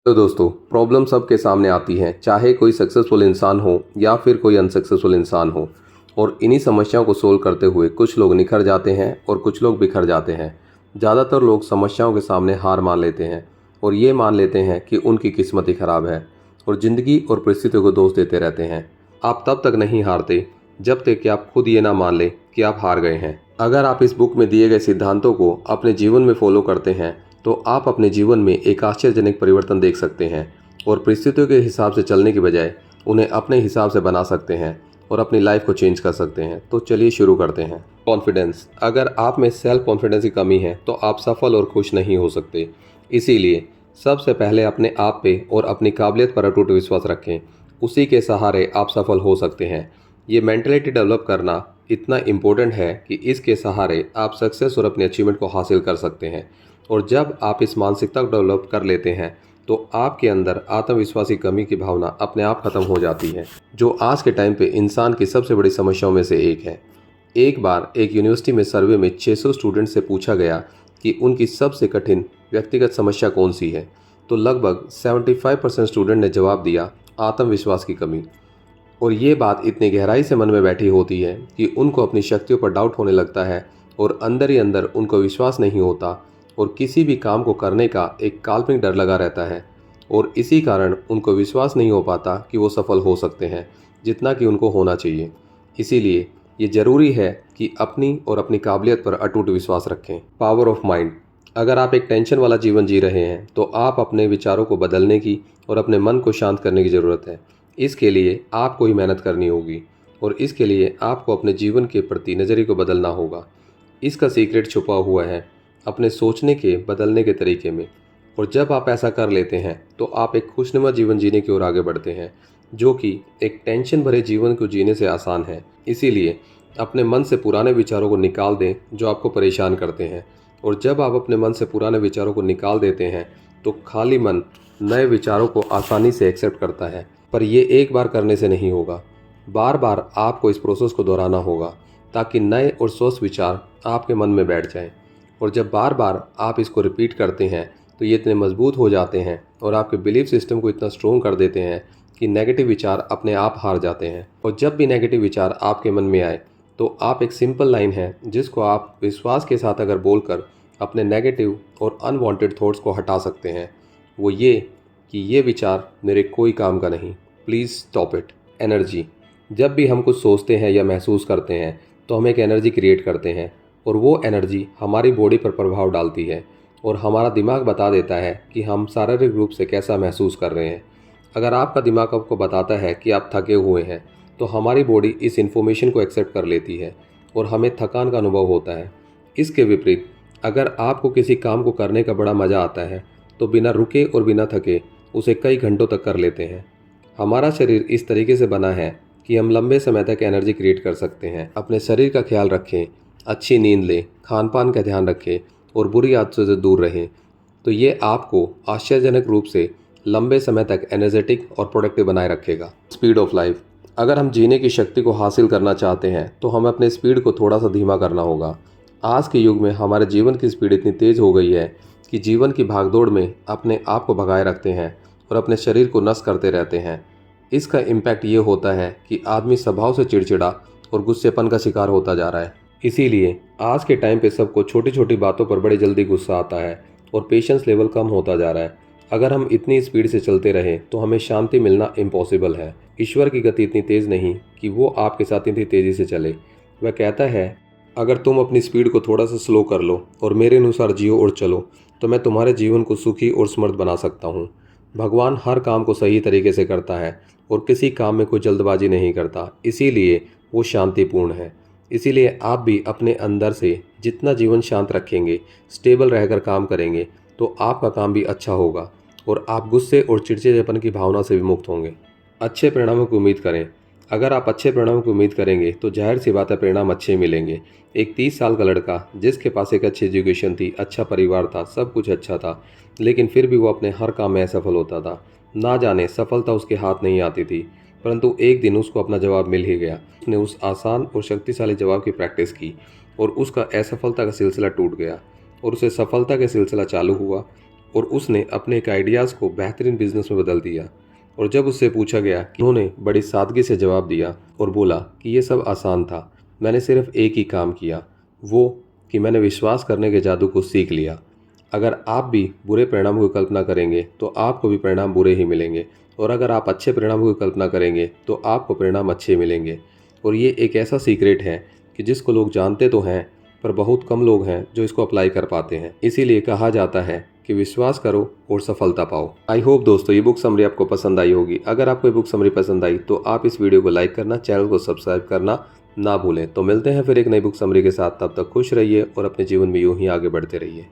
तो दोस्तों, प्रॉब्लम सबके सामने आती है, चाहे कोई सक्सेसफुल इंसान हो या फिर कोई अनसक्सेसफुल इंसान हो। और इन्हीं समस्याओं को सोल्व करते हुए कुछ लोग निखर जाते हैं और कुछ लोग बिखर जाते हैं। ज़्यादातर लोग समस्याओं के सामने हार मान लेते हैं और ये मान लेते हैं कि उनकी किस्मत ही खराब है और ज़िंदगी और परिस्थितियों को दोष देते रहते हैं। आप तब तक नहीं हारते जब तक कि आप खुद ये ना मान लें कि आप हार गए हैं। अगर आप इस बुक में दिए गए सिद्धांतों को अपने जीवन में फॉलो करते हैं तो आप अपने जीवन में एक आश्चर्यजनक परिवर्तन देख सकते हैं और परिस्थितियों के हिसाब से चलने की बजाय उन्हें अपने हिसाब से बना सकते हैं और अपनी लाइफ को चेंज कर सकते हैं। तो चलिए शुरू करते हैं। कॉन्फिडेंस। अगर आप में सेल्फ कॉन्फिडेंस की कमी है तो आप सफल और खुश नहीं हो सकते। इसीलिए सबसे पहले अपने आप पे और अपनी काबिलियत पर अटूट विश्वास रखें। उसी के सहारे आप सफल हो सकते हैं। ये मेंटलिटी डेवलप करना इतना इम्पोर्टेंट है कि इसके सहारे आप सक्सेस और अपने अचीवमेंट को हासिल कर सकते हैं। और जब आप इस मानसिकता को डेवलप कर लेते हैं तो आपके अंदर आत्मविश्वास की कमी की भावना अपने आप खत्म हो जाती है, जो आज के टाइम पे इंसान की सबसे बड़ी समस्याओं में से एक है। एक बार एक यूनिवर्सिटी में सर्वे में 600 स्टूडेंट से पूछा गया कि उनकी सबसे कठिन व्यक्तिगत समस्या कौन सी है, तो लगभग 75% स्टूडेंट ने जवाब दिया आत्मविश्वास की कमी। और ये बात इतनी गहराई से मन में बैठी होती है कि उनको अपनी शक्तियों पर डाउट होने लगता है और अंदर ही अंदर उनको विश्वास नहीं होता और किसी भी काम को करने का एक काल्पनिक डर लगा रहता है। और इसी कारण उनको विश्वास नहीं हो पाता कि वो सफल हो सकते हैं जितना कि उनको होना चाहिए। इसीलिए ये ज़रूरी है कि अपनी और अपनी काबिलियत पर अटूट विश्वास रखें। Power of mind. अगर आप एक टेंशन वाला जीवन जी रहे हैं तो आप अपने विचारों को बदलने की और अपने मन को शांत करने की ज़रूरत है। इसके लिए आपको ही मेहनत करनी होगी और इसके लिए आपको अपने जीवन के प्रति नज़रिए को बदलना होगा। इसका सीक्रेट छुपा हुआ है अपने सोचने के बदलने के तरीके में। और जब आप ऐसा कर लेते हैं तो आप एक खुशनुमा जीवन जीने की ओर आगे बढ़ते हैं, जो कि एक टेंशन भरे जीवन को जीने से आसान है। इसीलिए अपने मन से पुराने विचारों को निकाल दें जो आपको परेशान करते हैं। और जब आप अपने मन से पुराने विचारों को निकाल देते हैं तो खाली मन नए विचारों को आसानी से एक्सेप्ट करता है। पर ये एक बार करने से नहीं होगा, बार बार आपको इस प्रोसेस को दोहराना होगा ताकि नए और स्वस्थ विचार आपके मन में बैठ जाएं। और जब बार बार आप इसको रिपीट करते हैं तो ये इतने मजबूत हो जाते हैं और आपके बिलीफ सिस्टम को इतना स्ट्रोंग कर देते हैं कि नेगेटिव विचार अपने आप हार जाते हैं। और जब भी नेगेटिव विचार आपके मन में आए तो आप एक सिंपल लाइन है जिसको आप विश्वास के साथ अगर बोलकर अपने नेगेटिव और अनवांटेड थॉट्स को हटा सकते हैं, वो ये कि ये विचार मेरे कोई काम का नहीं, प्लीज़ स्टॉप इट। एनर्जी। जब भी हम कुछ सोचते हैं या महसूस करते हैं तो हम एक एनर्जी क्रिएट करते हैं और वो एनर्जी हमारी बॉडी पर प्रभाव डालती है और हमारा दिमाग बता देता है कि हम शारीरिक रूप से कैसा महसूस कर रहे हैं। अगर आपका दिमाग आपको बताता है कि आप थके हुए हैं तो हमारी बॉडी इस इन्फॉर्मेशन को एक्सेप्ट कर लेती है और हमें थकान का अनुभव होता है। इसके विपरीत अगर आपको किसी काम को करने का बड़ा मज़ा आता है तो बिना रुके और बिना थके उसे कई घंटों तक कर लेते हैं। हमारा शरीर इस तरीके से बना है कि हम लंबे समय तक एनर्जी क्रिएट कर सकते हैं। अपने शरीर का ख्याल रखें, अच्छी नींद लें, खान पान का ध्यान रखें और बुरी आदतों से दूर रहें, तो ये आपको आश्चर्यजनक रूप से लंबे समय तक एनर्जेटिक और प्रोडक्टिव बनाए रखेगा। Speed of life. अगर हम जीने की शक्ति को हासिल करना चाहते हैं तो हमें अपने स्पीड को थोड़ा सा धीमा करना होगा। आज के युग में हमारे जीवन की स्पीड इतनी तेज़ हो गई है कि जीवन की भागदौड़ में अपने आप को भगाए रखते हैं और अपने शरीर को नष्ट करते रहते हैं। इसका इम्पैक्ट ये होता है कि आदमी स्वभाव से चिड़चिड़ा और गुस्सेपन का शिकार होता जा रहा है। इसीलिए आज के टाइम पे सबको छोटी छोटी बातों पर बड़ी जल्दी गुस्सा आता है और पेशेंस लेवल कम होता जा रहा है। अगर हम इतनी स्पीड से चलते रहें तो हमें शांति मिलना इम्पॉसिबल है। ईश्वर की गति इतनी तेज़ नहीं कि वो आपके साथ इतनी तेज़ी से चले। वह कहता है, अगर तुम अपनी स्पीड को थोड़ा सा स्लो कर लो और मेरे अनुसार जियो और चलो तो मैं तुम्हारे जीवन को सुखी और समृद्ध बना सकता हूँ। भगवान हर काम को सही तरीके से करता है और किसी काम में कोई जल्दबाजी नहीं करता, इसीलिए वो शांतिपूर्ण है। इसीलिए आप भी अपने अंदर से जितना जीवन शांत रखेंगे, स्टेबल रहकर काम करेंगे तो आपका काम भी अच्छा होगा और आप गुस्से और चिड़चिड़ेपन की भावना से भी मुक्त होंगे। अच्छे परिणामों की उम्मीद करें। अगर आप अच्छे परिणामों की उम्मीद करेंगे तो जाहिर सी बात है परिणाम अच्छे मिलेंगे। एक 30 साल का लड़का जिसके पास एक अच्छी एजुकेशन थी, अच्छा परिवार था, सब कुछ अच्छा था, लेकिन फिर भी वो अपने हर काम में असफल होता था। ना जाने सफलता उसके हाथ नहीं आती थी, परंतु एक दिन उसको अपना जवाब मिल ही गया। उसने उस आसान और शक्तिशाली जवाब की प्रैक्टिस की और उसका असफलता का सिलसिला टूट गया और उसे सफलता का सिलसिला चालू हुआ और उसने अपने एक आइडियाज़ को बेहतरीन बिजनेस में बदल दिया। और जब उससे पूछा गया कि उन्होंने बड़ी सादगी से जवाब दिया और बोला कि ये सब आसान था, मैंने सिर्फ एक ही काम किया, वो कि मैंने विश्वास करने के जादू को सीख लिया। अगर आप भी बुरे परिणामों की कल्पना करेंगे तो आपको भी परिणाम बुरे ही मिलेंगे, और अगर आप अच्छे परिणामों की कल्पना करेंगे तो आपको परिणाम अच्छे मिलेंगे। और ये एक ऐसा सीक्रेट है कि जिसको लोग जानते तो हैं, पर बहुत कम लोग हैं जो इसको अप्लाई कर पाते हैं। इसीलिए कहा जाता है कि विश्वास करो और सफलता पाओ। आई होप दोस्तों ये बुक समरी आपको पसंद आई होगी। अगर आपको ये बुक समरी पसंद आई तो आप इस वीडियो को लाइक करना, चैनल को सब्सक्राइब करना ना भूलें। तो मिलते हैं फिर एक नई बुक समरी के साथ। तब तक खुश रहिए और अपने जीवन में यूं ही आगे बढ़ते रहिए।